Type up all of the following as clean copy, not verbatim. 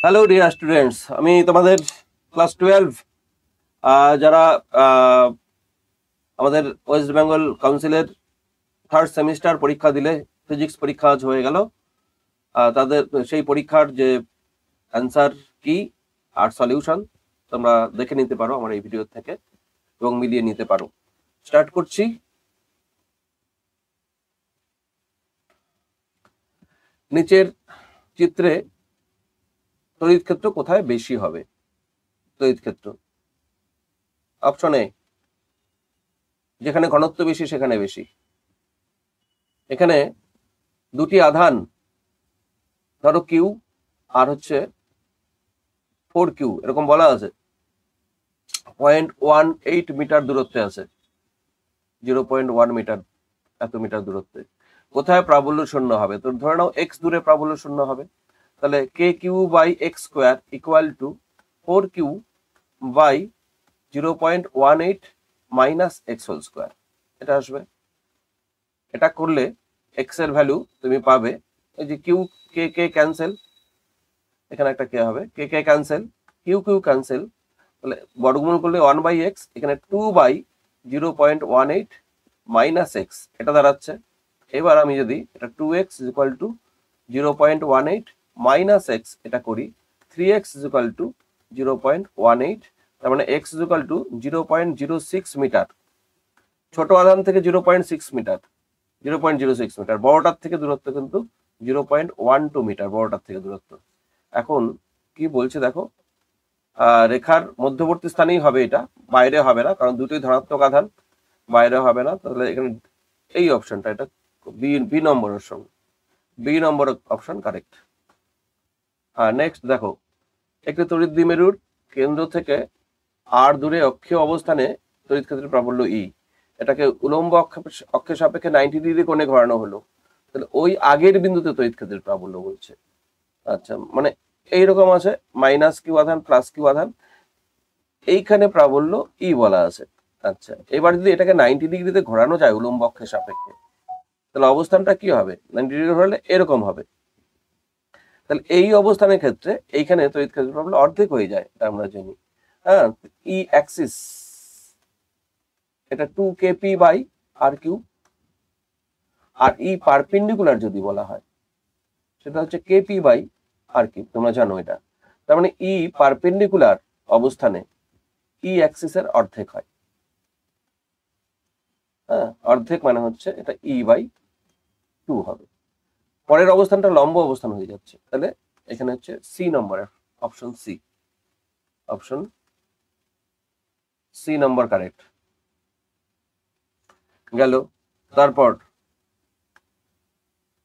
Hello dear students, আমি তোমাদের class 12 যারা আমাদের ওয়েস্ট বেঙ্গল কাউন্সিলের থার্ড সেমিস্টার পরীক্ষা দিলে, ফিজিক্স পরীক্ষা আজ হয়ে গেল, তাদের সেই পরীক্ষার যে অ্যান্সার কি আর সলিউশন তোমরা দেখে নিতে পারো আমার এই ভিডিও থেকে এবং মিলিয়ে নিতে পারো। স্টার্ট করছি। নিচের চিত্রে তড়িৎ ক্ষেত্র কোথায় বেশি হবে? তড়িৎ ক্ষেত্র অপশন এ, যেখানে ঘনত্ব বেশি সেখানে বেশি। এখানে দুটি আধান, ধরো কিউ আর হচ্ছে 4Q, এরকম বলা আছে, 0.18 মিটার দূরত্বে আছে, 0.1 মিটার, এত মিটার দূরত্বে। কোথায় প্রাবল্য শূন্য হবে? তো ধরে নাও x দূরে প্রাবল্য শূন্য হবে, তাহলে KQ by x square equal to 4Q by 0.18 minus x whole square, এটা আসবে। এটা করলে x এর ভ্যালু তুমি পাবে, এই যে কিউ কে কে ক্যান্সেল, এখানে একটা কে হবে, কে কে ক্যান্সেল, কিউ কিউ ক্যান্সেল, তাহলে বর্গমূল করলে 1/x, এখানে 2/0.18 মাইনাস এক্স, এটা দাঁড়াচ্ছে। এবার আমি যদি এটা 2x equal to 0.18 minus x এটা করি, 3x ইকুয়াল টু 0.18, তার মানে x ইকুয়াল টু 0.06 মিটার। ছোট আধান থেকে 0.6 মিটার, 0.06 মিটার। বড়টার থেকে দূরত্ব কিন্তু 0.12 মিটার, বড়টার থেকে দূরত্ব। এখন কি বলছে দেখো, রেখার মধ্যবর্তী স্থানেই হবে, এটা বাইরে হবে না, কারণ দুটোই ধনাত্মক আধান, বাইরে হবে না। তাহলে এখানে এই অপশনটা, এটা বি নম্বর অপশন, বি নম্বর অপশন কারেক্ট। আর নেক্সট দেখো, একটি তড়িৎ দ্বিমেরুর কেন্দ্র থেকে আর দূরে অক্ষীয় অবস্থানে তড়িৎ ক্ষেত্রের প্রাবল্য ই, এটাকে উলম্ব অক্ষের সাপেক্ষে 90 ডিগ্রি কোণে ঘোরানো হলো, তাহলে ওই আগের বিন্দুতে তড়িৎ ক্ষেত্রের প্রাবল্য বলছে। আচ্ছা, মানে এইরকম আছে, মাইনাস কিউ আধান প্লাস কিউ আধান, এইখানে প্রাবল্য ই বলা আছে। আচ্ছা, এবার যদি এটাকে 90 ডিগ্রিতে ঘোরানো যায় উলম্ব অক্ষের সাপেক্ষে, তাহলে অবস্থানটা কি হবে? 90 ডিগ্রি ঘোরালে এরকম হবে। তাহলে এই অবস্থানের ক্ষেত্রে এইখানে তড়িৎ ক্ষেত্রের প্রাবল্য অর্ধেক হয়ে যায়, এটা আমরা জানি। হ্যাঁ, ই অ্যাক্সিস এটা 2kp বাই আর কিউ, আর ই পারপেন্ডিকুলার যদি বলা হয় সেটা হচ্ছে kp বাই আর কিউ, তোমরা জানো এটা। তার মানে ই পারপেন্ডিকুলার অবস্থানে ই অ্যাক্সিসের অর্ধেক হয়। হ্যাঁ, অর্ধেক মানে হচ্ছে এটা ই বাই 2 হবে। পরের অবস্থানটা লম্ব অবস্থান হয়ে যাচ্ছে, তাহলে এখানে হচ্ছে সি নম্বরের অপশন সি, অপশন সি নম্বর কারেক্ট গেল। তারপর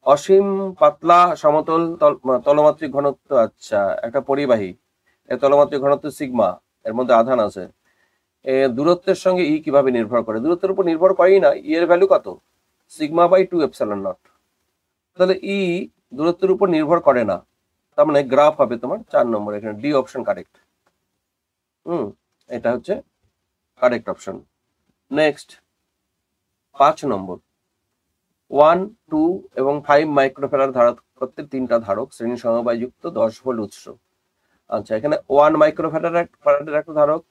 অসীম পাতলা সমতল তলমাত্রিক ঘনত্ব, আচ্ছা একটা পরিবাহী, এর তলমাত্রিক ঘনত্ব সিগমা, এর মধ্যে আধান আছে। দূরত্বের সঙ্গে ই কিভাবে নির্ভর করে? দূরত্বের উপর নির্ভর করেই না, ই এর ভ্যালু কত? Sigma by 2 epsilon naught. তাহলে ই দূরত্বের উপর নির্ভর করে না, তার মানে গ্রাফ হবে তোমার 4 নম্বর, এখানে ডি অপশন কারেক্ট। এটা হচ্ছে কারেক্ট অপশন। নেক্সট 5 নম্বর, 1, 2 এবং 5 মাইক্রোফ্যারাড ধারক করতে 3টা ধারক শ্রেণী সমবায়যুক্ত 10 ভোল্ট উৎস। আচ্ছা, এখানে 1 মাইক্রোফ্যারাডের একটা ধারক,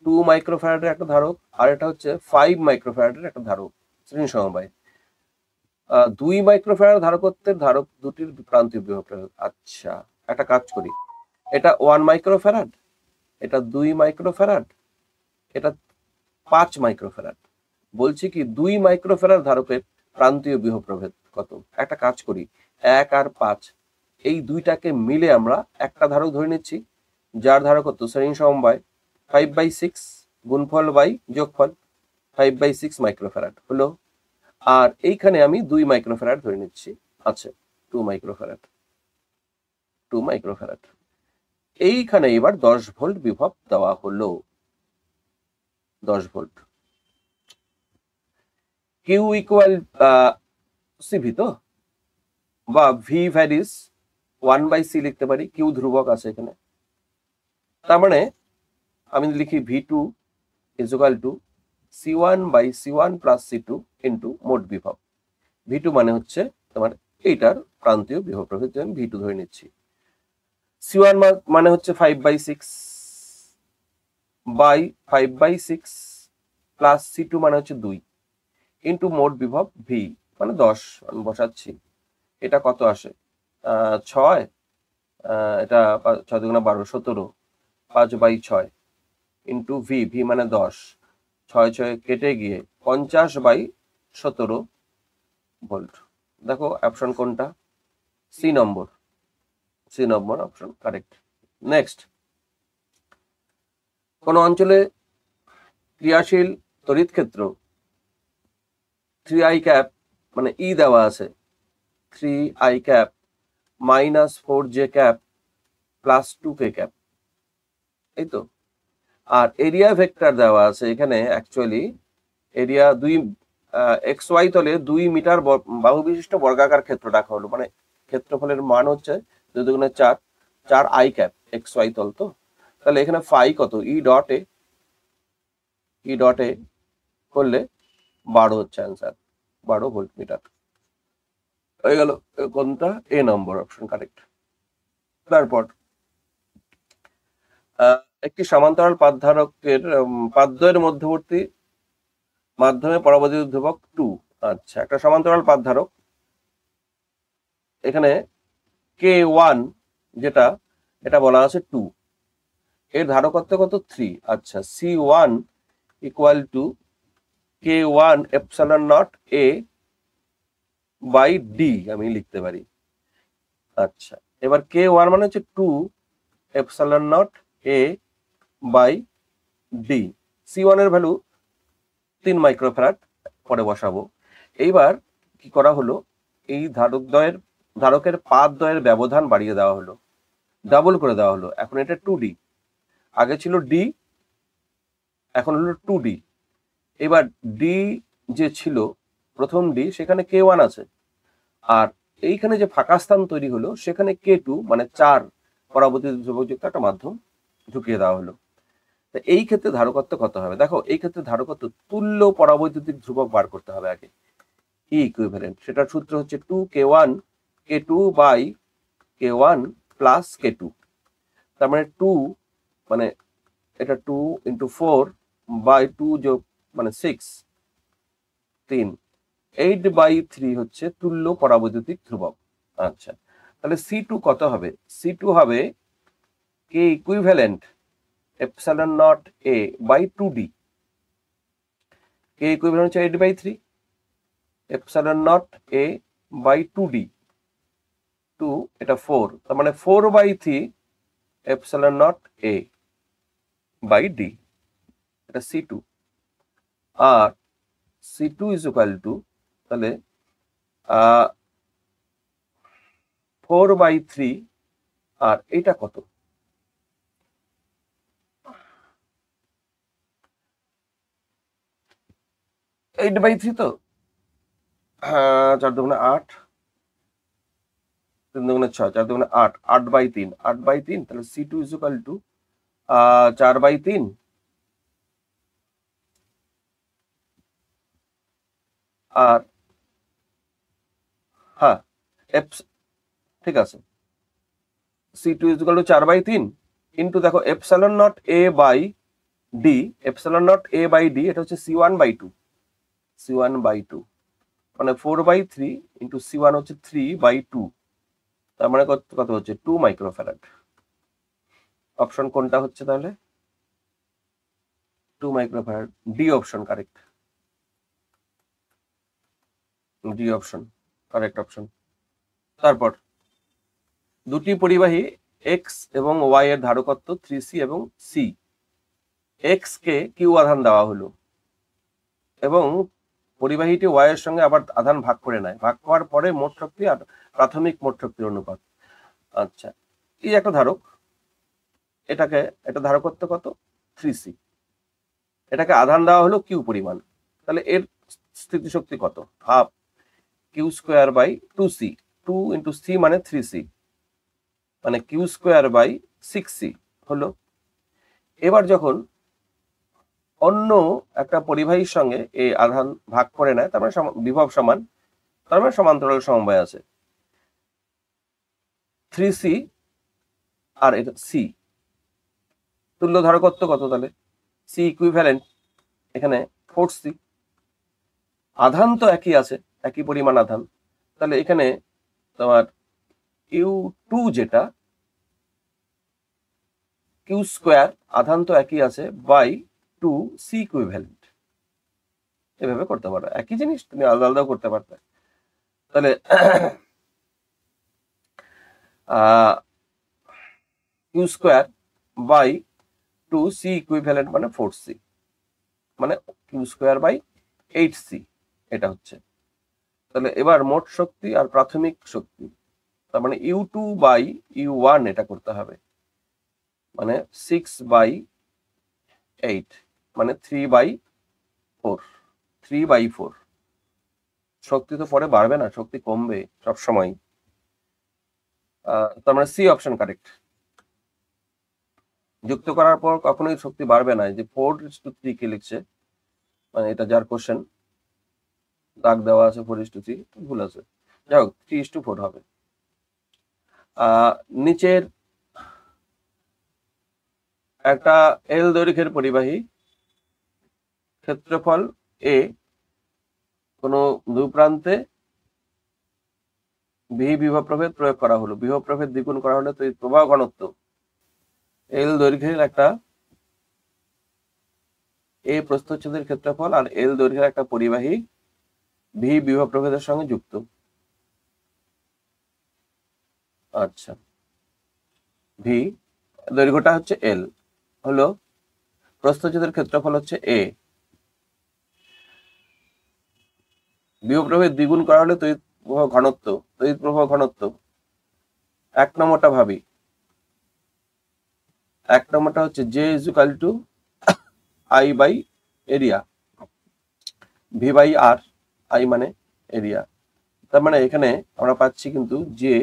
2 মাইক্রোফ্যারাডের একটা ধারক, আর এটা হচ্ছে 5 মাইক্রোফ্যারাডের একটা ধারক শ্রেণী সমবায়। 2 মাইক্রোফ্যারাড ধারকত্বের ধারক দুটির প্রান্তীয় বিভব। আচ্ছা, একটা কাজ করি, এটা 1 মাইক্রোফ্যারাড, এটা 2 মাইক্রোফ্যারাড, এটা 5 মাইক্রোফ্যারাড। বলছি কি 2 মাইক্রোফ্যারাড ধারকের প্রান্তীয় বিভব প্রভেদ কত? একটা কাজ করি, 1 আর 5 এই দুইটাকে মিলে আমরা একটা ধারক ধরে নিচ্ছি, যার ধারকত্ব শ্রেণী সমবায় 5/6 গুণফল বাই যোগফল 5/6 মাইক্রোফ্যারাড হলো। আর এইখানে আমি 2 মাইক্রোফ্যারাড ধরে নিচ্ছি, আছে 2 মাইক্রোফ্যারাড, 2 মাইক্রোফ্যারাড। এইখানে এবার 10 ভোল্ট বিভব দেওয়া হলো, 10 ভোল্ট। কিউ ইকুয়াল সিভি তো, বা ভি ভ্যারিস 1/c লিখতে পারি, কিউ ধ্রুবক আছে এখানে। তার মানে আমি লিখি V2 is equal two C1/C1 plus C2 into মোট বিভব। V2 মানে হচ্ছে তোমার এইটার প্রান্তীয় বিভব প্রভেদ, আমি V2 ধরে নিচ্ছি। C1 মানে হচ্ছে 5/6 বাই 5/6 প্লাস C2 মানে হচ্ছে 2 ইন্টু মোট বিভব ভি মানে 10 আমি বসাচ্ছি। এটা কত আসে? 6, এটা 6 দুগুণে 12, 17, 5/6 ইন্টু ভি, ভি মানে 10, 6 কেটে গিয়ে 50/17 ভোল্ট। দেখো অপশন কোনটা? সি নম্বর, সি নম্বর অপশন কারেক্ট। নেক্সট, কোন অঞ্চলে ক্রিয়াশীল তড়িৎ ক্ষেত্র 3i ক্যাপ মানে ই দেওয়া আছে, 3i cap minus 4j cap plus 2k cap, এই তো। আর এরিয়া ভেক্টর দেওয়া আছে এখানে, অ্যাকচুয়ালি এরিয়া 2 xy তলে 2 মিটার বাহু বিশিষ্ট বর্গাকার ক্ষেত্র রাখা হলো, মানে ক্ষেত্রফলের মান হচ্ছে 2 দুগুণে 4, 4i ক্যাপ xy তল তো। তাহলে এখানে ফাই কত? ই ডট এ করলে 12 হচ্ছে অ্যান্সার, 12 ভোল্ট মিটার হয়ে গেল। কোনটা? এ নম্বর অপশন কারেক্ট। তারপর একটি সমান্তরাল পাদধারকের পাদদ্বয়ের মধ্যবর্তী মাধ্যমে পরাবৈদ্যুতিক ধ্রুবক 2। আচ্ছা, একটা সমান্তরাল পাদধারক, এখানে K1 যেটা, এটা বলা আছে 2, এর ধারকত্ব কত? 3। আচ্ছা, C1 equal to K1 epsilon not A by D আমি লিখতে পারি। আচ্ছা, এবার K1 মানে হচ্ছে 2 epsilon not A by D. C1 এর ভ্যালু 3 মাইক্রোফ্যারাড, পরে বসাবো। এইবার কি করা হলো, এই ধারকের পাদদ্বয়ের ব্যবধান বাড়িয়ে দেওয়া হলো, ডাবল করে দেওয়া হলো। এখন এটা 2D, আগে ছিল ডি, এখন হলো 2D। এবার ডি যে ছিল প্রথম ডি, সেখানে K1 আছে, আর এইখানে যে ফাঁকা স্থান তৈরি হলো সেখানে K2 মানে 4 পরাবৈদ্যুতিক ধ্রুবকযুক্ত একটা মাধ্যম ঢুকিয়ে দেওয়া হলো। এই ক্ষেত্রে ধারকত্ব কত হবে? দেখো, এই ক্ষেত্রে ধারকত্ব তুল্য পরাবৈদ্যুতিক ধ্রুবক বার করতে হবে আগে, ই ইকুইভ্যালেন্ট। সেটার সূত্র হচ্ছে 2K1 K2 by K1 plus K2। তার মানে 2 মানে এটা 2 ইন্টু 4 বাই 2 যোগ মানে 6, 3, 8/3 হচ্ছে তুল্য পরাবৈদ্যুতিক ধ্রুবক। আচ্ছা, তাহলে C2 কত হবে? C2 হবে K equivalent epsilon not A by 2D। K equivalent হচ্ছে 8/3 epsilon not A by 2D, 2 এটা 4, তার মানে 4/3 epsilon not A by D, এটা C2। R C2 is equal two, তাহলে 4/3, আর এটা কত? এইট বাই থ্রি তো, 4 দুগুণে 8, 3 দুগুণে 6, 4 দুগুণে 8, 8/3, 8/3, তাহলে C2 ইজ ইকুয়াল টু 4/3, আর হ্যাঁ ঠিক আছে, C2 is equal to 4/3 into, দেখো epsilon not A by d, epsilon not A by d এটা হচ্ছে C1/2, C1/2 মানে 4/3 ইন্টু C1 হচ্ছে 3/2, তার মানে কত হচ্ছে? 2 মাইক্রোফ্যারাড। অপশন কোনটা হচ্ছে তাহলে? 2 microfarad, D option correct, D option correct option. তারপর দুটি পরিবাহী এক্স এবং ওয়াই এর ধারকত্ব 3C এবং সি। এক্স কে কিউ আধান দেওয়া হলো এবং পরিবাহীটি ওয়াই এর সঙ্গে আবার আধান ভাগ করে নেয়, ভাগ করার পরে মোট শক্তি আর প্রাথমিক মোট শক্তির অনুপাত। আচ্ছা, এই একটা ধারক, এটা ধারকত্ব কত? 3C, এটাকে আধান দেওয়া হলো কিউ পরিমাণ, তাহলে এর স্থিতিশক্তি কত? হাফ Q²/2C, 2 ইন্টু C মানে 3C, মানে Q²/6C হলো। এবার যখন অন্য একটা পরিবাহীর সঙ্গে এই আধান ভাগ করে নেয়, তার মানে বিভব সমান, তার মানে সমান্তরাল সমবায় আছে। 3C আর এটা সি, তুল্য ধারকত্ব কত তাহলে? সি ইকুইভ্যালেন্ট এখানে 4c, আধান তো একই আছে, একই পরিমাণ আধান, তাহলে এখানে তোমার Q2 যেটা কিউ স্কোয়ার, আধান তো একই আছে, বাই 2c ইকুইভ্যালেন্ট। এভাবে করতে পারো, একই জিনিস তুমি আলাদা আলাদাও করতে পারতে। তাহলে Q square by 2c equivalent মানে 4c, মানে কিউ স্কোয়ার বাই 8c এটা হচ্ছে। তাহলে এবার মোট শক্তি আর প্রাথমিক শক্তি, তার মানে U2 বাই U1 এটা করতে হবে, মানে 6/8 মানে 3/4, 3/4। শক্তি তো পরে বাড়বে না, শক্তি কমবে সবসময়। তার মানে সি অপশন কারেক্ট। যুক্ত করার পর কখনোই শক্তি বাড়বে না। যে 4:3 কে লিখছে, মানে এটা যার কোশ্চেন দাগ দেওয়া আছে 4:3, ভুল আছে, যাই হোক 3:4 হবে। নিচের একটা এল দৈর্ঘ্যের পরিবাহী ক্ষেত্রফল এ, কোনো দুই প্রান্তে ভি বিভব প্রভেদ প্রয়োগ করা হলো, বিভব প্রভেদ দ্বিগুণ করা হলে তড়িৎ প্রবাহ ঘনত্ব। এল দৈর্ঘ্যের একটা এ প্রস্থচ্ছেদের ক্ষেত্রফল আর এল দৈর্ঘ্যের একটা পরিবাহী ভি বিভব প্রভেদের সঙ্গে যুক্ত। আচ্ছা, ভি দৈর্ঘ্যটা হচ্ছে এল, হলো প্রস্থচ্ছেদের ক্ষেত্রফল হচ্ছে এ, বিভব প্রভেদ দ্বিগুণ করা হলে তড়িৎ প্রবাহ ঘনত্ব, তড়িৎ প্রবাহ ঘনত্ব এক নম্বরটা ভাবি, এক নম্বরটা হচ্ছে J is equal to I by area, V by R, I মানে এরিয়া। তার মানে এখানে আমরা পাচ্ছি কিন্তু জে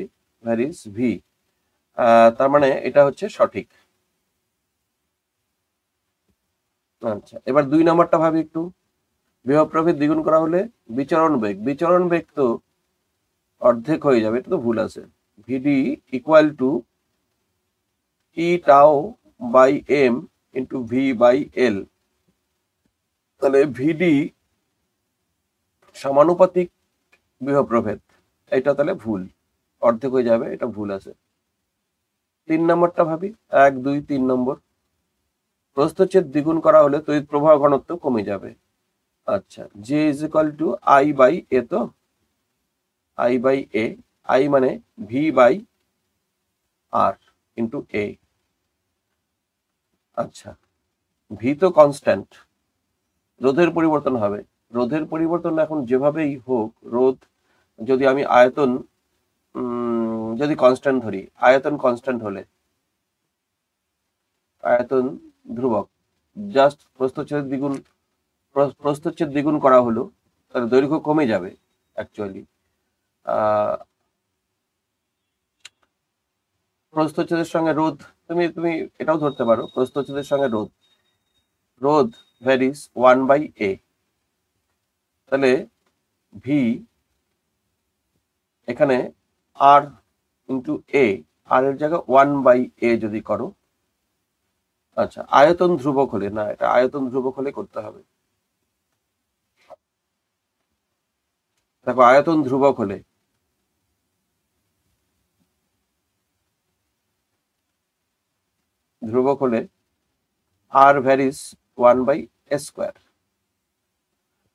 ভ্যারিস ভি, তার মানে এটা হচ্ছে সঠিক। আচ্ছা, এবার দুই নম্বরটা ভাবি একটু, বিভব প্রভেদ দ্বিগুণ করা হলে বিচরণ বেগ, বিচরণ বেগ তো অর্ধেক হয়ে যাবে, এটা তো ভুল আছে। ভিডি equal to E tau by M into V by L, তাহলে ভিডি সমানুপাতিক বিভব প্রভেদ, এটা তাহলে ভুল, অর্ধেক হয়ে যাবে, এটা ভুল আছে। তিন নম্বরটা ভাবি, 1, 2, 3 নম্বর, প্রস্থচ্ছেদ দ্বিগুণ করা হলে তড়িৎ প্রবাহ ঘনত্ব কমে যাবে। আচ্ছা, J is equal to I by A, তো আই বাই এ, আই মানে V by R into A. আচ্ছা, ভি তো কনস্ট্যান্ট, রোধের পরিবর্তন হবে, রোধের পরিবর্তন এখন যেভাবেই হোক, রোধ যদি আমি আয়তন যদি কনস্ট্যান্ট ধরি, আয়তন কনস্ট্যান্ট হলে, আয়তন ধ্রুবক, জাস্ট প্রস্থচ্ছেদ দ্বিগুণ করা হলো, তাহলে দৈর্ঘ্য কমে যাবে অ্যাকচুয়ালি। প্রস্থচ্ছেদের সঙ্গে রোধ, তুমি তুমি এটাও ধরতে পারো, প্রস্থচ্ছেদের সঙ্গে রোধ, রোধ ভ্যারিস 1/a, তাহলে ভি এখানে আর ইন্টু এ, আর এর জায়গায় 1/a যদি করো। আচ্ছা, আয়তন ধ্রুবক হলে, না এটা আয়তন ধ্রুবক হলে করতে হবে, দেখো আয়তন ধ্রুবক হলে, ধ্রুবক হলে আর ভ্যারিস 1/a স্কোয়ার,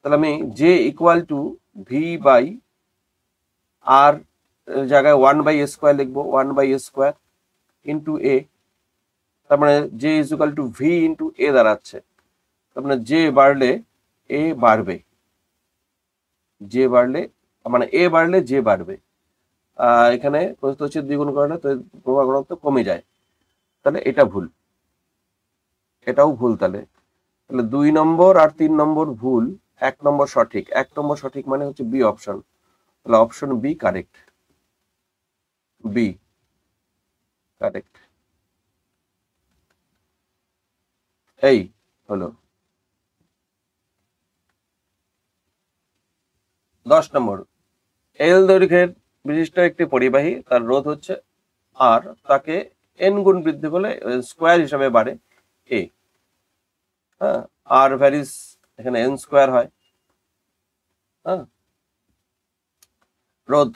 তাহলে আমি J equal to V by R জায়গায় 1/a স্কোয়ার লিখবো, 1/a স্কোয়ার ইন্টু এ, তার মানে J is equal to V into A দাঁড়াচ্ছে, তার মানে জে বাড়লে এ বাড়বে, জে বাড়লে মানে এ বাড়লে জে বাড়বে। এখানে প্রস্থচ্ছেদ দ্বিগুণ করলে তো প্রবাহ ঘনত্ব কমে যায়, তাহলে এটা ভুল, এটাও ভুল। তাহলে তাহলে 2 নম্বর আর 3 নম্বর ভুল, 1 নম্বর সঠিক, 1 নম্বর সঠিক মানে হচ্ছে বি অপশন, তাহলে option B correct, B correct. এই হলো 10 নম্বর, এল দৈর্ঘ্যের বিশিষ্ট একটি পরিবাহী, তার রোধ হচ্ছে আর, তাকে এন গুণ বৃদ্ধি করলে স্কোয়ার হিসাবে বাড়ে এ। হ্যাঁ, আর ভ্যারিস এখানে এন স্কোয়ার হয়। হ্যাঁ, রোধ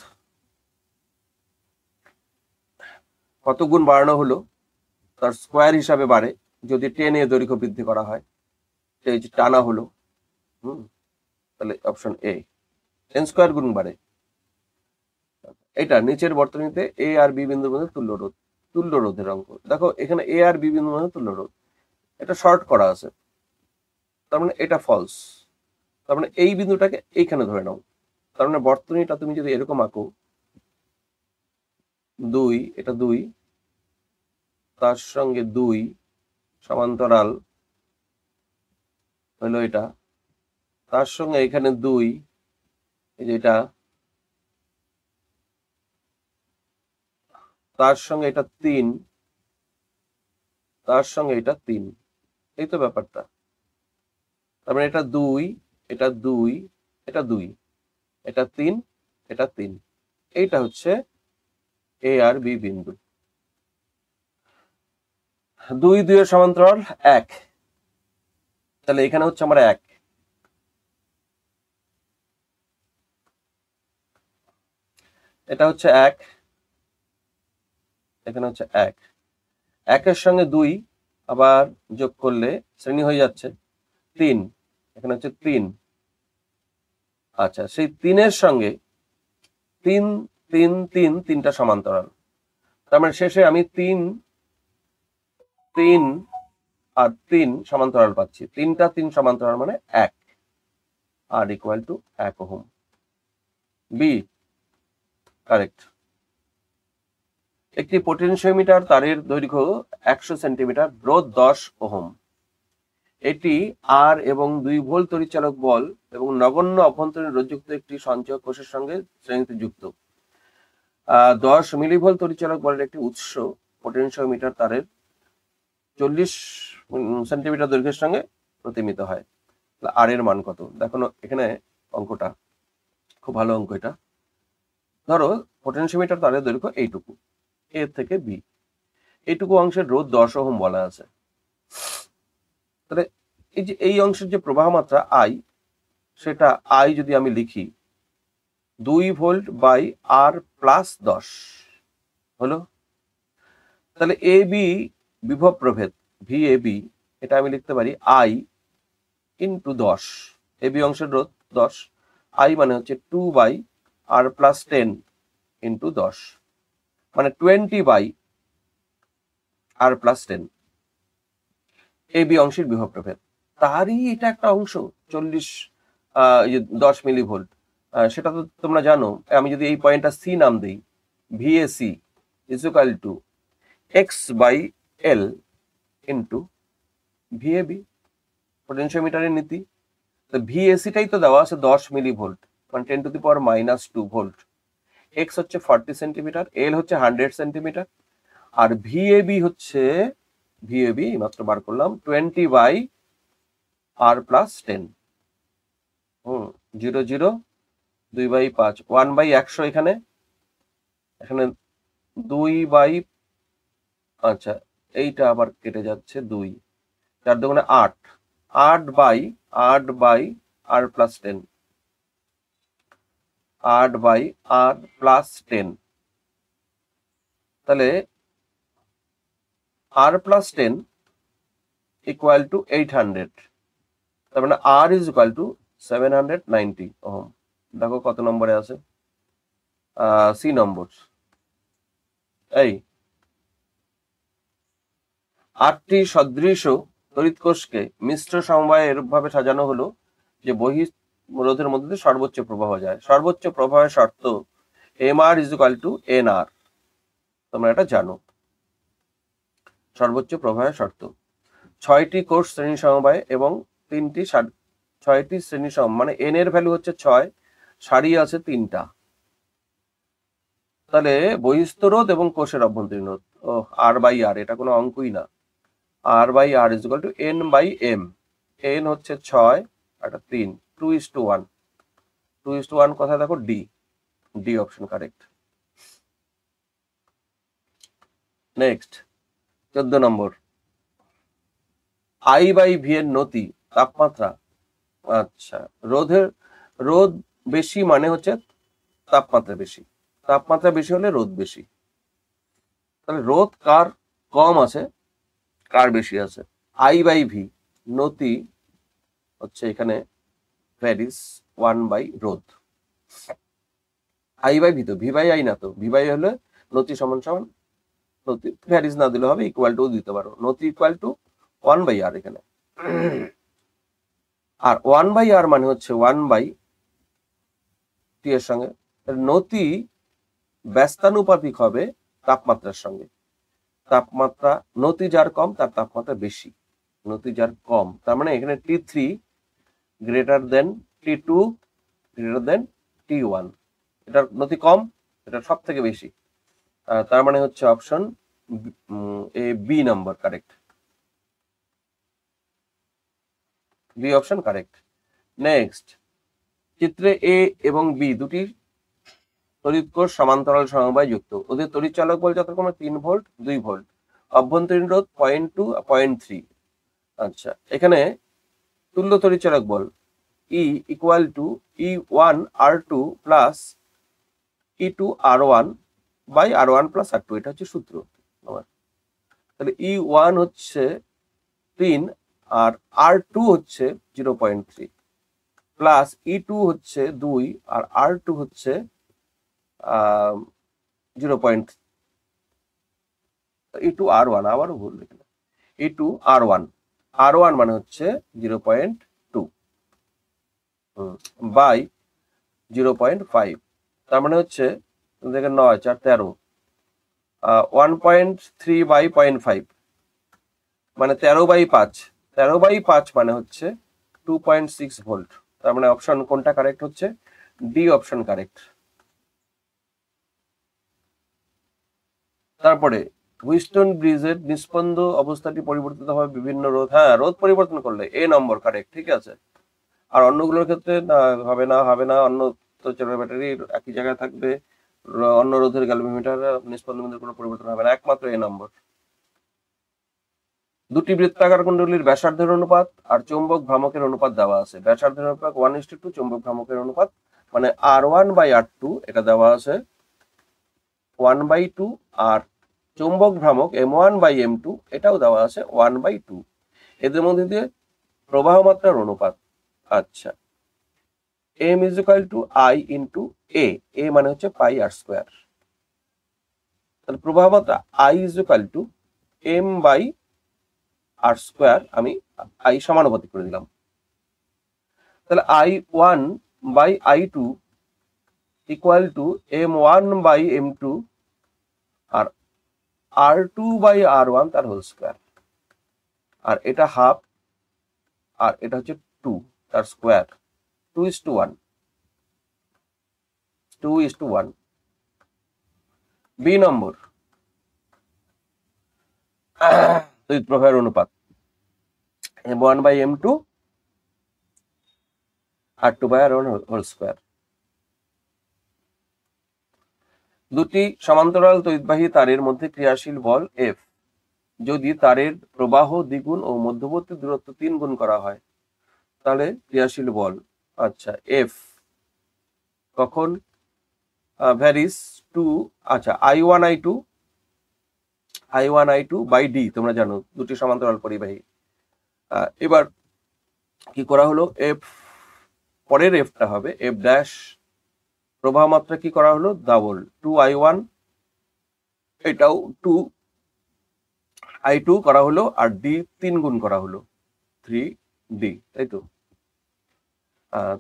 কত গুণ বাড়ানো হলো তার স্কোয়ার হিসাবে বাড়ে যদি 10 এ দৈর্ঘ্য বৃদ্ধি করা হয়। এই যে টানা হলো, তাহলে অপশন এ, এন স্কোয়ার গুণ বাড়ে। এটা নিচের বর্তনীতে এ আর বি বিন্দুর মধ্যে তুল্য রোধের অঙ্ক। দেখো এখানে এ আর বি বিন্দুর মধ্যে তুল্য রোধ, এটা শর্ট করা আছে, তার মানে এটা ফলস। তার মানে এই বিন্দুটাকে এইখানে ধরে নাও। তার মানে বর্তনীটা তুমি যদি এরকম আঁকো, 2 এটা 2, তার সঙ্গে 2 সমান্তরাল হলো এটা, তার সঙ্গে এখানে 2, এই যে এটা, তার সঙ্গে এটা 3, তার সঙ্গে এটা 3, এই তো ব্যাপারটা। তার মানে এটা 2, এটা 2, এটা 2, এটা 3, এটা 3, এইটা হচ্ছে এ আর বি বিন্দু। 2 2 এর সমান্তরাল 1, তাহলে এখানে হচ্ছে আমার 1, এটা হচ্ছে 1, এখানে হচ্ছে 1, 1 এর সঙ্গে 2 আবার যোগ করলে শ্রেণী হয়ে যাচ্ছে 3, এখানে হচ্ছে 3। আচ্ছা, সেই 3 এর সঙ্গে 3 3 3 তিনটা সমান্তরাল, তার মানে শেষে আমি 3 3 আর 3 সমান্তরাল পাচ্ছি। 3টা 3 সমান্তরাল মানে 1, আর equal to 1 ohm. B correct. একটি পোটেনশিওমিটার তারের দৈর্ঘ্য 100 সেন্টিমিটার, রোধ 10 ওহম। এটি আর এবং 2 ভোল্ট তড়িৎচালক বল এবং নগণ্য অভ্যন্তরীণ রোধযুক্ত একটি সঞ্চয় কোষের সঙ্গে শ্রেণীতে যুক্ত। 10 মিলিভোল্ট তড়িৎচালক বলের একটি উৎস পোটেনশিওমিটার তারের 40 সেন্টিমিটার দৈর্ঘ্যের সঙ্গে প্রতিমিত হয়। আর এর মান কত? দেখো এখানে অঙ্কটা খুব ভালো অঙ্ক। এটা ধরো পোটেনশিওমিটার তারের দৈর্ঘ্য এইটুকু, এ থেকে বি, এইটুকু অংশের রোধ 10 ওহম বলা আছে। তাহলে এই যে এই অংশের যে প্রবাহ মাত্রা আই, সেটা আই যদি আমি লিখি 2 ভোল্ট বাই আর প্লাস 10 হলো। তাহলে এ বি বিভব প্রভেদ VAB, এটা আমি লিখতে পারি আই ইন্টু 10, এ বি অংশের রোধ 10, আই মানে হচ্ছে 2 বাই আর প্লাস 10 ইন্টু 10, মানে 20 by R plus 10, A B অংশের বিভব প্রভেদ। তারই এটা একটা অংশ 10 মিলিভোল্ট, সেটা তো তোমরা জানো। আমি যদি এই পয়েন্টটা সি নাম দিই, VAC is equal to x by L into VAB, পোটেনশিওমিটারের নীতি। তো VAC-টাই তো দেওয়া আছে 10 মিলিভোল্ট, মানে 10⁻² ভোল্ট। এক্স হচ্ছে 40 সেন্টিমিটার, এল হচ্ছে 100 সেন্টিমিটার, আর VAB হচ্ছে, VAB মাত্র বার করলাম 20 by R plus 10, 0 0 2 by 5, 1 by 100, এখানে 2 বাই, আচ্ছা এইটা আবার কেটে যাচ্ছে 2, 4 দুগুণে 8, 8 by R plus 10, 8 by R plus 10, তাহলে আর প্লাস 10 ইকুয়াল টু 800, তার মানে আর ইজ ইকুয়াল টু 790 ওহম। দেখো কত নম্বরে আছে, সি নম্বর। এই 8টি সদৃশ তড়িৎ কোষকে মিশ্র সমবায়ে এরূপভাবে সাজানো হলো যে বহিঃরোধের মধ্যে দিয়ে সর্বোচ্চ প্রবাহ যায়। সর্বোচ্চ প্রবাহের শর্ত MR is equal two NR, তোমরা এটা জানো। সর্বোচ্চ প্রবাহের শর্ত 6টি কোষ শ্রেণী সমবায় এবং 6টি শ্রেণী সম, মানে N এর ভ্যালু হচ্ছে 6, সারি আছে 3টা। তাহলে বহিস্থ রোধ এবং কোষের অভ্যন্তরীণ রোধ, আর বাই আর, এটা কোনো অঙ্কই না। R by R is equal to N by M, N হচ্ছে 6 আর 3, 2:1, 2:1 কথা দেখো, ডি অপশন কারেক্ট। নেক্সট 14 নম্বর, I বাই ভি এর নতি তাপমাত্রা, আচ্ছা রোদ বেশি মানে হচ্ছে তাপমাত্রা বেশি, তাপমাত্রা বেশি হলে রোদ বেশি। তাহলে রোদ কার কম আছে, কার বেশি আছে? I বাই ভি, নতি হচ্ছে এখানে ভ্যারিস 1 বাই রোদ। I বাই ভি, তো ভি বাই আই না, তো ভি বাই হলে নতি সমান সমান, নতি ভ্যারিস না দিলে হবে, ইকুয়াল টু দিতে পারো, নতি ইকুয়াল টু 1 বাই আর এখানে। আর 1 বাই আর মানে হচ্ছে 1 বাই টি এর সঙ্গে, নতি ব্যস্তানুপাতিক হবে তাপমাত্রার সঙ্গে। তাপমাত্রা নতি যার কম তার তাপমাত্রা বেশি, নতি যার কম, তার মানে এখানে T3 greater than T2 greater than T1, এটার নতি কম, এটা সব থেকে বেশি, তার মানে হচ্ছে option A, B number correct, B option correct. Next, চিত্রে এ এবং বি দুটি তড়িৎ কোষ সমান্তরাল সমবায় যুক্ত, ওদের তড়িৎ চালক বল যথাক্রমে 3 ভোল্ট 2 ভোল্ট, অভ্যন্তরীণ রোধ 0.2 0.3। আচ্ছা, এখানে তুল্য তড়িৎ চালক বল E equal to E1 R2 plus E2 R1 by R1 plus R2, এটা হচ্ছে সূত্র আমার। তাহলে E1 হচ্ছে 3 আর R2 হচ্ছে 0.3 প্লাস E2 হচ্ছে 2 আর R2 হচ্ছে 0.3, E2 R1, আবারও ভুল লিখলাম, E2 R1 মানে হচ্ছে 0.2 বাই 0.5, তার মানে হচ্ছে দেখেন 9 4 13, 1.3 বাই 0.5 মানে 13 বাই 5, 13 বাই 5 মানে হচ্ছে 2.6 ভোল্ট। তার মানে অপশন কোনটা কারেক্ট হচ্ছে? D option correct. তারপরে হুইস্টন ব্রিজের নিস্পন্দ অবস্থাটি পরিবর্তিত হবে বিভিন্ন রোধ, হ্যাঁ রোধ পরিবর্তন করলে এ নম্বর কারেক্ট, ঠিক আছে। আর অন্যগুলোর ক্ষেত্রে হবে না, অন্য তো ব্যাটারি একই জায়গায় থাকবে, অন্য রোধের গ্যালভোমিটার নিস্পন্দনের কোনো পরিবর্তন হবে না, একমাত্র এ নম্বর। দুটি বৃত্তাকার কুণ্ডলীর ব্যাসার্ধের অনুপাত আর চৌম্বক ভ্রামকের অনুপাত দেওয়া আছে। ব্যাসার্ধের অনুপাত 1:2, চৌম্বক ভ্রামকের অনুপাত মানে R1 বাই R2 এটা দেওয়া আছে 1/2, আর চৌম্বক ভ্রামক M1 বাই M2 এটাও দেওয়া আছে 1/2। এদের মধ্যে দিয়ে প্রবাহ মাত্রার অনুপাত, আচ্ছা M is equal to I into A, A মানে হচ্ছে পাই আর স্কোয়ার, তাহলে প্রবাহ মাত্রা I is equal to M by R square, আমি I সমানুপাতিক করে দিলাম, তাহলে I1 by I2 equal to M1 by M2 আর R2 বাই R1 তার হোল স্কোয়ার, আর এটা হাফ আর এটা হচ্ছে 2 তার স্কোয়ার, 2:1, 2:1। বি নম্বর, তড়িৎ প্রবাহের অনুপাত M1 by M2 R2 by R1 whole square. দুটি সমান্তরাল তড়িৎবাহী তারের মধ্যে ক্রিয়াশীল বল F যদি তারের প্রবাহ দ্বিগুণ ও মধ্যবর্তী দূরত্ব 3 গুণ করা হয় তাহলে ক্রিয়াশীল বল, আচ্ছা F কখন ভ্যারিস টু, আচ্ছা I1 I2 বাই ডি, তোমরা জানো দুটি সমান্তরাল পরিবাহী। এবার কি করা হলো, F পরের Fটা হবে F ড্যাশ, প্রবাহ মাত্রা কি করা হলো ডাবল, 2I1 এটাও 2I2 করা হলো, আর ডি 3 গুণ করা হলো 3D, তাই তো।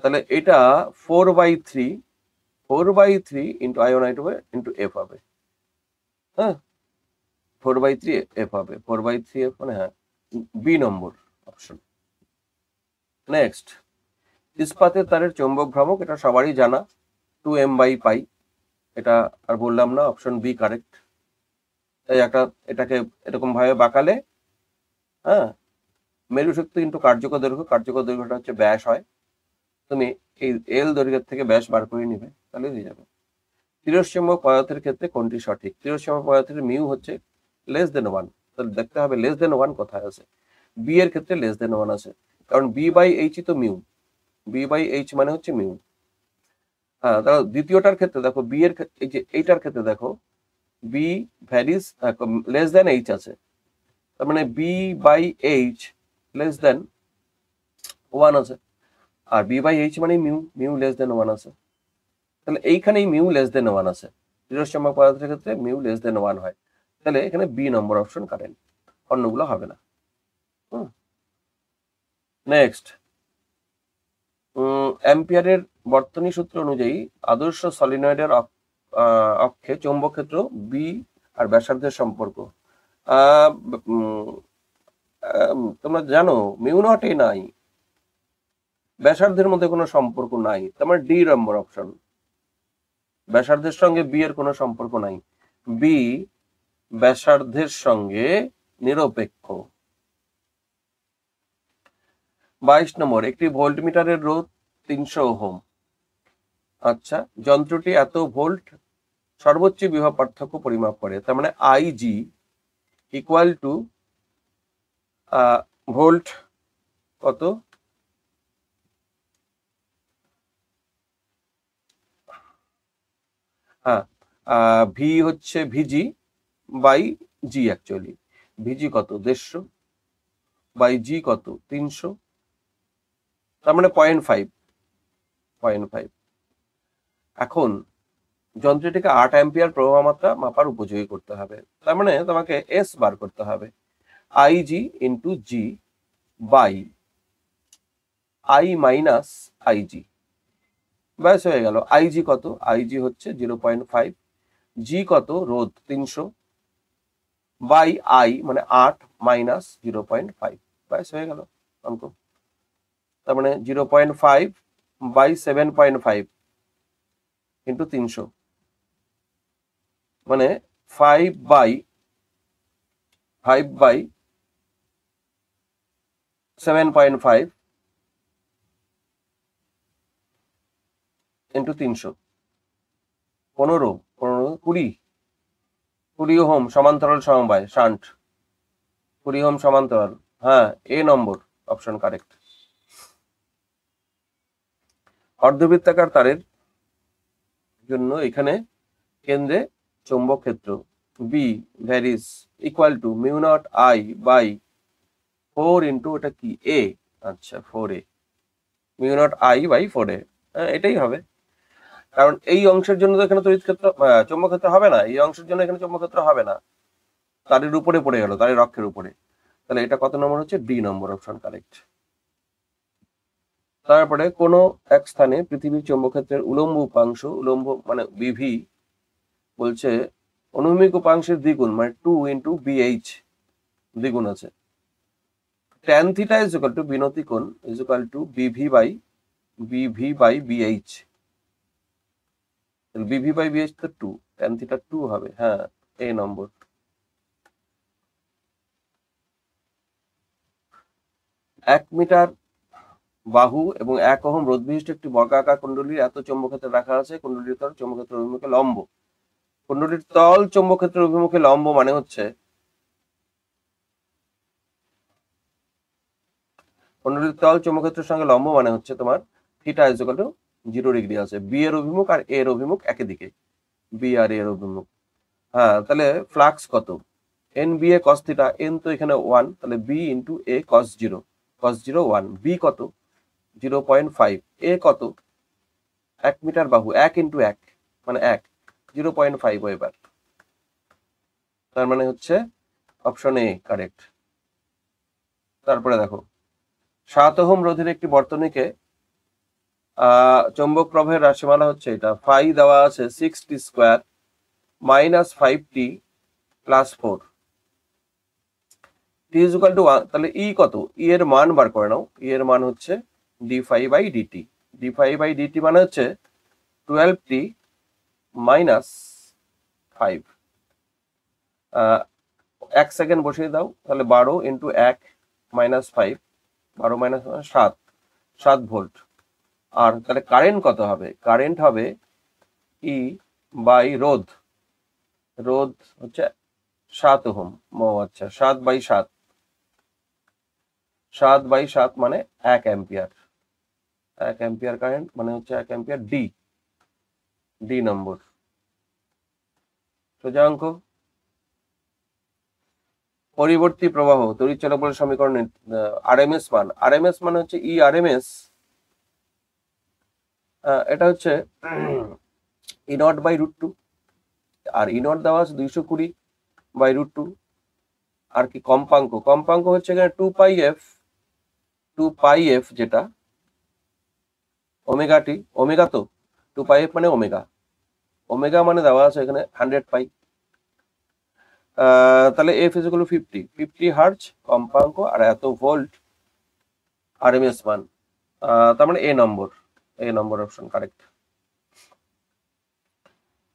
তাহলে এটা 4/3 into I1 I2 into F হবে, হ্যাঁ 4/3 F হবে, 4/3 F মানে হ্যাঁ বি নম্বর অপশন। নেক্সট, ইস্পাতের তারের চৌম্বক ভ্রামক এটা সবারই জানা 2M বাই পাই, এটা আর বললাম না, অপশন বি কারেক্ট। তাই এটাকে এরকম ভাবে বাঁকালে, হ্যাঁ মেরু শক্তি ইন্টু কার্যকর দৈর্ঘ্যটা হচ্ছে ব্যাস হয়, তুমি এই এল দৈর্ঘ্যের থেকে ব্যাস বার করে নিবে, তাহলে হয়ে যাবে। তিরস্চম্বক পদার্থের ক্ষেত্রে কোনটি সঠিক? তিরস্চম্বক পদার্থের মিউ হচ্ছে less than 1, তাহলে দেখতে হবে লেস দেন 1 কোথায় আছে। বি এর ক্ষেত্রে লেস দেন 1 আছে, কারণ বি বাই এইচই তো মিউ, বি বাই এইচ মানে হচ্ছে মিউ। হ্যাঁ, তাহলে দ্বিতীয়টার ক্ষেত্রে দেখো বি এর এই যে এইটার ক্ষেত্রে দেখো B varies less than H আছে, তার মানে B by H less than 1 আছে, আর বি বাই এইচ মানে মিউ, মিউ লেস দেন 1 আছে। তাহলে এইখানেই মিউ লেস দেন 1 আছে, দৃঢ়চম্বক পদার্থের ক্ষেত্রে মিউ লেস দেন 1 হয়। তাহলে এখানে বি নম্বর অপশন কারেন্ট, অন্যগুলো হবে না। নেক্সট, অ্যাম্পিয়ারের বর্তনী সূত্র অনুযায়ী আদর্শ সলিনয়েডের অক্ষে চৌম্বক ক্ষেত্র বি আর ব্যাসার্ধের সম্পর্ক। তোমরা জানো মিউ নট এ নাই, ব্যাসার্ধের মধ্যে কোনো সম্পর্ক নাই, তোমার ডি নম্বর অপশন। ব্যাসার্ধের সঙ্গে বি এর কোনো সম্পর্ক নাই, বি ব্যাসার্ধের সঙ্গে নিরপেক্ষ। 22 নম্বর, একটি ভোল্টমিটারের রোধ 300 ওহম। আচ্ছা, যন্ত্রটি এত ভোল্ট সর্বোচ্চ বিভব পার্থক্য পরিমাপ করে, তার মানে আইজি ইকুয়াল টু ভোল্ট কত, হ্যাঁ ভি হচ্ছে ভিজি বাই জি, অ্যাকচুয়ালি ভিজি কত 150 বাই জি কত 300, তার মানে 0.5। এখন যন্ত্রটিকে 8 অ্যাম্পিয়ার প্রবাহ মাত্রা মাপার উপযোগী করতে হবে, তার মানে তোমাকে এস বার করতে হবে, IG into G by I minus IG, ব্যাস হয়ে গেল। আইজি কত, আইজি হচ্ছে 0.5, জি কত রোধ 300 বাই আই মানে 8 মাইনাস 0.5, ব্যাস হয়ে গেল অঙ্ক। তার মানে 0.5 বাই 7.5 ইন্টু 300 মানে 5 বাই 7.5 ইন্টু 300, 15 20 ওহম সমান্তরাল সমবায় শান্ট, 20 ওহম সমান্তরাল, হ্যাঁ এ নম্বর অপশন কারেক্ট। অর্ধবৃত্তাকার তারের জন্য এখানে কেন্দ্রে চৌম্বক ক্ষেত্র B varies equal to mu naught I by 4 into ওটা কি এ, আচ্ছা 4a, mu naught I by 4a, এটাই হবে, কারণ এই অংশের জন্য তো এখানে তড়িৎ ক্ষেত্র চৌম্বক ক্ষেত্র হবে না, এই অংশের জন্য এখানে চৌম্বক ক্ষেত্র হবে না, তারের উপরে পড়ে গেল, তারের অক্ষের উপরে, তাহলে এটা কত নম্বর হচ্ছে, ডি নম্বর অপশন কারেক্ট। তারপরে কোন এক স্থানে পৃথিবীর চৌম্বক ক্ষেত্রের উলম্ব উপাংশ, উলম্ব মানে বিভি বলছে অনুভূমিক উপাংশের দ্বিগুণ মানে 2 ইন্টু বিএইচ দ্বিগুণ আছে, tan theta is equal to বিনতি কোণ is equal to BV by BH, BV by BH তো 2, tan থিটা 2 হবে, হ্যাঁ এ নম্বর। এক মিটার বাহু এবং 1 ওহম রোধ বিশিষ্ট একটি বর্গাকার কুণ্ডলীর এত চৌম্বক ক্ষেত্র রাখা আছে, কুণ্ডলীর তল চৌম্বক ক্ষেত্রের অভিমুখে লম্ব, কুণ্ডলীর তল চৌম্বক ক্ষেত্রের অভিমুখে লম্ব মানে হচ্ছে কুণ্ডলীর তল চৌম্বক ক্ষেত্রের সঙ্গে লম্ব মানে হচ্ছে তোমার theta is equal two 0 degree আছে, বি এর অভিমুখ আর এ এর অভিমুখ একই দিকে, বি আর এর অভিমুখ। হ্যাঁ, তাহলে ফ্লাক্স কত, N B A cos theta, N তো এখানে 1, তাহলে বি ইন্টু এ কস 0 1, বি কত 0.5, এ কত 1 মিটার বাহু 1 ইন্টু 1 মানে 1, 0.5 এবার, তার মানে হচ্ছে অপশন এ কারেক্ট। তারপরে দেখো 7 ওহম রোধের একটি বর্তনীকে চৌম্বক প্রবাহের রাশিমালা হচ্ছে এটা, ফাই দেওয়া আছে 6t square minus 5t plus 4, t is equal to 1, তাহলে ই কত, ই এর মান বার করে নাও, ই এর মান হচ্ছে d5 by DT, d5 by DT মানে হচ্ছে 12t মাইনাস 5, 1 সেকেন্ড বসিয়ে দাও, তাহলে 12 ইন্টু 1 মাইনাস 5, 12 মাইনাস 7 ভোল্ট। আর তাহলে কারেন্ট কত হবে, কারেন্ট হবে ই বাই রোধ, রোধ হচ্ছে 7 ওহম। আচ্ছা, 7/7, 7/7 মানে 1 অ্যাম্পিয়ার। 1 অ্যাম্পিয়ার কারেন্ট মানে হচ্ছে 1 অ্যাম্পিয়ার, ডি নম্বর। সোজা অঙ্ক। পরিবর্তী প্রবাহ তড়িৎচালক বলের সমীকরণের আরএমএস মান, আরএমএস মানে হচ্ছে আরএমএস, এটা হচ্ছে E0/√2, আর E0 দেওয়া আছে 220/√2। আর কি কম্পাঙ্ক, কম্পাঙ্ক হচ্ছে এখানে 2πf, যেটা ওমেগা টি, ওমেগা তো 2πf মানে ওমেগা, ওমেগা মানে দেওয়া আছে এখানে 100π। তাহলে f = 50 হার্জ কম্পাঙ্ক, আর এত ভোল্ট আরএমএস মান। তার মানে এ নম্বর অপশন কারেক্ট।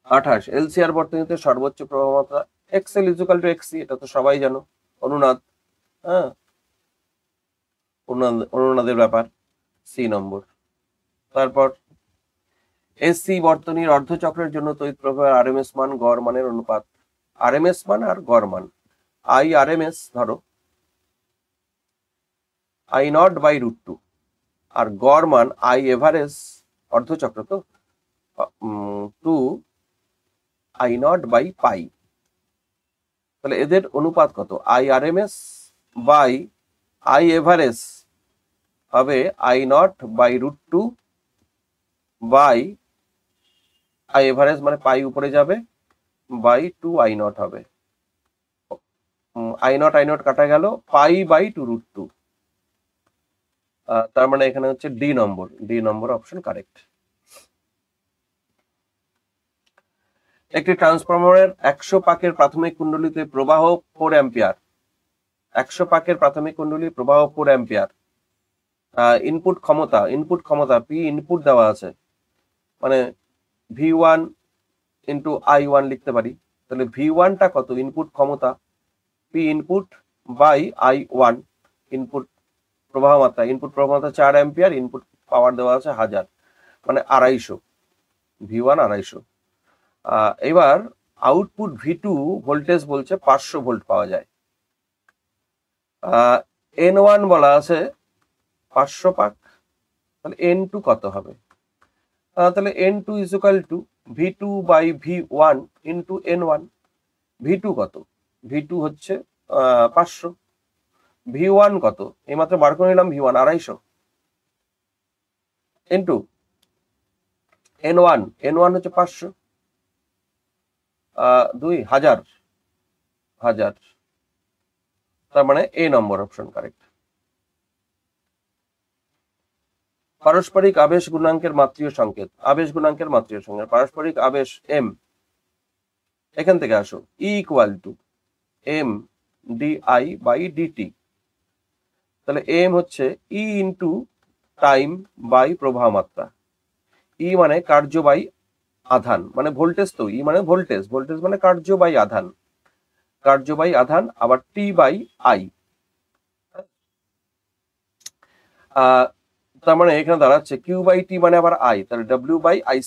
28 এলসিআর বর্তনীতে সর্বোচ্চ প্রবাহ মাত্রা XL = XC, এটা তো সবাই জানো, অনুনাদ। হ্যাঁ, অনুনাদের ব্যাপার, সি নম্বর। তারপর এসি বর্তনীর অর্ধচক্রের জন্য তড়িৎ প্রবাহের আরএমএস মান গড় মানের অনুপাত, আরএমএস মান আর গড় মান, আই আরএমএস ধরো I0/√2, আর গড় মান আই এভারেজ, অর্ধচক্র তো 2I0/π। তাহলে এদের অনুপাত কত? I RMS by I average হবে I0/√2 বাই আই এভারেজ মানে পাই উপরে যাবে, বাই 2I0 হবে। I0 কাটা গেল, π/2√2। তার মানে এখানে হচ্ছে ডি নম্বর অপশন কারেক্ট। একটি ট্রান্সফরমারের 100 পাকের প্রাথমিক কুণ্ডলীতে প্রবাহ 4 অ্যাম্পিয়ার, 100 পাকের প্রাথমিক কুণ্ডলী প্রবাহ 4 অ্যাম্পিয়ার। ইনপুট ক্ষমতা পি ইনপুট দেওয়া আছে, মানে V1 × I1 লিখতে পারি। তাহলে V1টা কত? ইনপুট ক্ষমতা P input by I1, input প্রবাহ মাত্রা, ইনপুট প্রবাহ মাত্রা 4 অ্যাম্পিয়ার, ইনপুট পাওয়ার দেওয়া আছে 1000, মানে 250, V1 250। এবার আউটপুট V2 ভোল্টেজ বলছে 500 ভোল্ট পাওয়া যায়। N1 বলা আছে 500 পাক, তাহলে N2 কত হবে? তাহলে N2 = V2/V1 × N1। V2 কত? V2 হচ্ছে 500, V1 কত? এইমাত্র বার করে নিলাম, V1 250 ইন্টু N1 হচ্ছে 500, 1000, তার মানে এ নম্বর অপশন কারেক্ট। পারস্পরিক আবেশ গুণাঙ্কের মাত্রিয় সংকেত, পারস্পরিক আবেশ M, এখান থেকে আসো, E = M/dI/dt। তাহলে M হচ্ছে E × টাইম বাই প্রবাহ মাত্রা, E মানে কার্য বাই আধান, মানে ভোল্টেজ তো, E মানে ভোল্টেজ মানে কার্য বাই আধান, আবার T/I। তার মানে এখানে দাঁড়াচ্ছে Q/T মানে আবার I, তাহলে W/I²।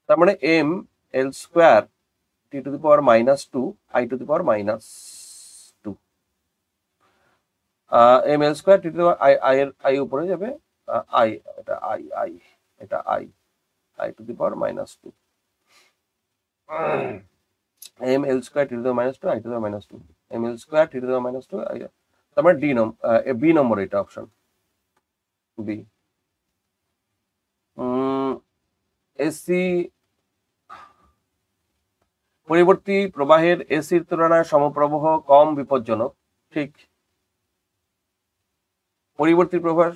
তার মানে mL² T⁻⁻2 I⁻², mL² I উপরে যাবে, এটা I⁻², mL² T⁻², I⁻², mL² T⁻², তার মানে বি নম্বর, এটা অপশন বি। এসি পরিবর্তী প্রবাহের এসির তুলনায় সমপ্রবাহ কম বিপজ্জনক, ঠিক। পরিবর্তী প্রবাহ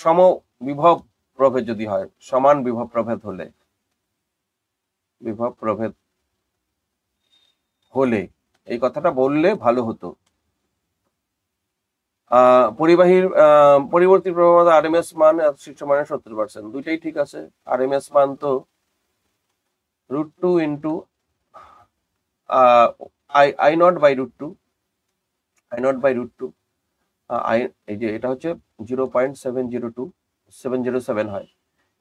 সম বিভব প্রভেদ যদি হয়, সমান বিভব প্রভেদ হলে এই কথাটা বললে ভালো হতো। পরিবাহীর পরিবর্তী প্রবাহ আরএমএস মান শীর্ষ মানের 70%, দুইটাই ঠিক আছে। আরএমএস মান তো √2 × I0/√2, এই যে এটা হচ্ছে 0.707 হয়,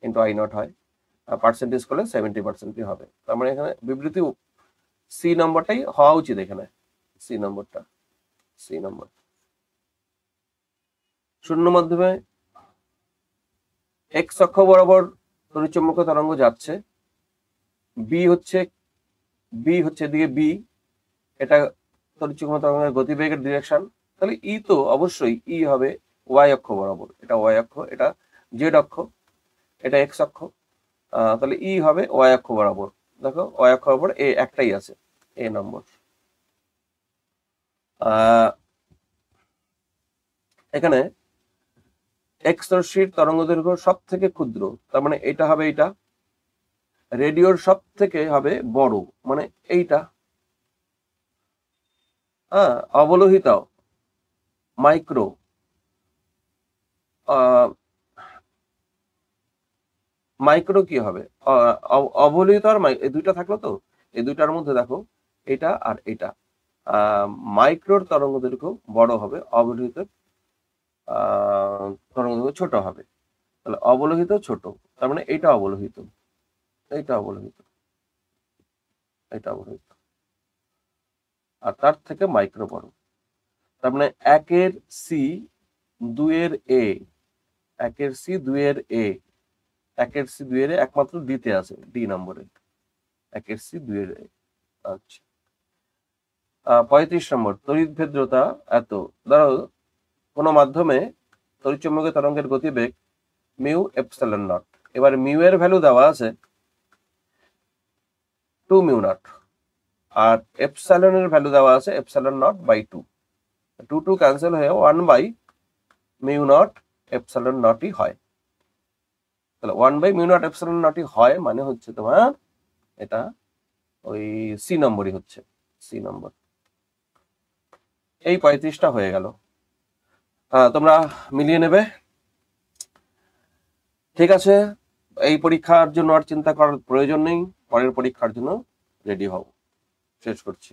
× I0 হয়, পার্সেন্টেজ করলে 70% হবে। তার মানে এখানে বিবৃতি সি নম্বরটাই হওয়া উচিত এখানে, সি নম্বরটা, সি নম্বর। শূন্য মাধ্যমে এক্স অক্ষ বরাবর তড়িৎচুম্বকীয় তরঙ্গ যাচ্ছে, বি হচ্ছে এদিকে বি, এটা তড়িৎচুম্বকীয় তরঙ্গের গতিবেগের ডিরেকশন। তাহলে ই তো অবশ্যই ই হবে ওয়াই অক্ষ বরাবর, এটা ওয়াই অক্ষ, এটা জেড অক্ষ, এটা এক্স অক্ষ, তাহলে ই হবে ওয়াই অক্ষ বরাবর। দেখো ওয়াই অক্ষ বরাবর এ একটাই আছে, এ নম্বর। এখানে এক্স রশ্মির তরঙ্গ দৈর্ঘ্য সব থেকে ক্ষুদ্র, তার মানে এটা হবে এইটা, রেডিওর সব থেকে হবে বড় মানে এইটা, অবলোহিতাও মাইক্রো, মাইক্রো কি হবে, অবলোহিত আর এই দুইটা থাকলো তো, এই দুইটার মধ্যে দেখো এটা আর এটা, মাইক্রোর তরঙ্গ দৈর্ঘ্য বড় হবে, অবলোহিতের তরঙ্গ দৈর্ঘ্য ছোট হবে। তাহলে অবলোহিত ছোট, তার মানে এইটা অবলোহিত, এইটা অবলোহিত, এইটা অবলোহিত, আর তার থেকে মাইক্রো বড়। তার মানে একের সি, দুইয়ের এ, একের সি দুইয়ের এ, একের সি দুইয়ের এ একমাত্র ডিতে আছে, ডি নম্বরে একের সি দুইয়ের এ। আচ্ছা 35 নম্বর, তড়িৎ ভেদ্রতা এত। ধরো কোন মাধ্যমে তড়িৎচুম্বকীয় তরঙ্গের গতিবেগ মিউ এপসাইলন নট, এবার মিউ এর ভ্যালু দেওয়া আছে 2 মিউ নট, আর এপসাইলনের ভ্যালু দেওয়া আছে এপসাইলন নট বাই 2, 2 ক্যান্সেল হয়ে 1 বাই মিউ নট এপসাইলন নটই হয়। তাহলে 1 বাই মিউ নট এপসাইলন নটই হয়, মানে হচ্ছে তোমার এটা ওই সি নম্বরই হচ্ছে, সি নম্বর। এই 35টা হয়ে গেল, তোমরা মিলিয়ে নেবে। ঠিক আছে, এই পরীক্ষার জন্য আর চিন্তা করার প্রয়োজন নেই, পরের পরীক্ষার জন্য রেডি হও। শেষ করছি।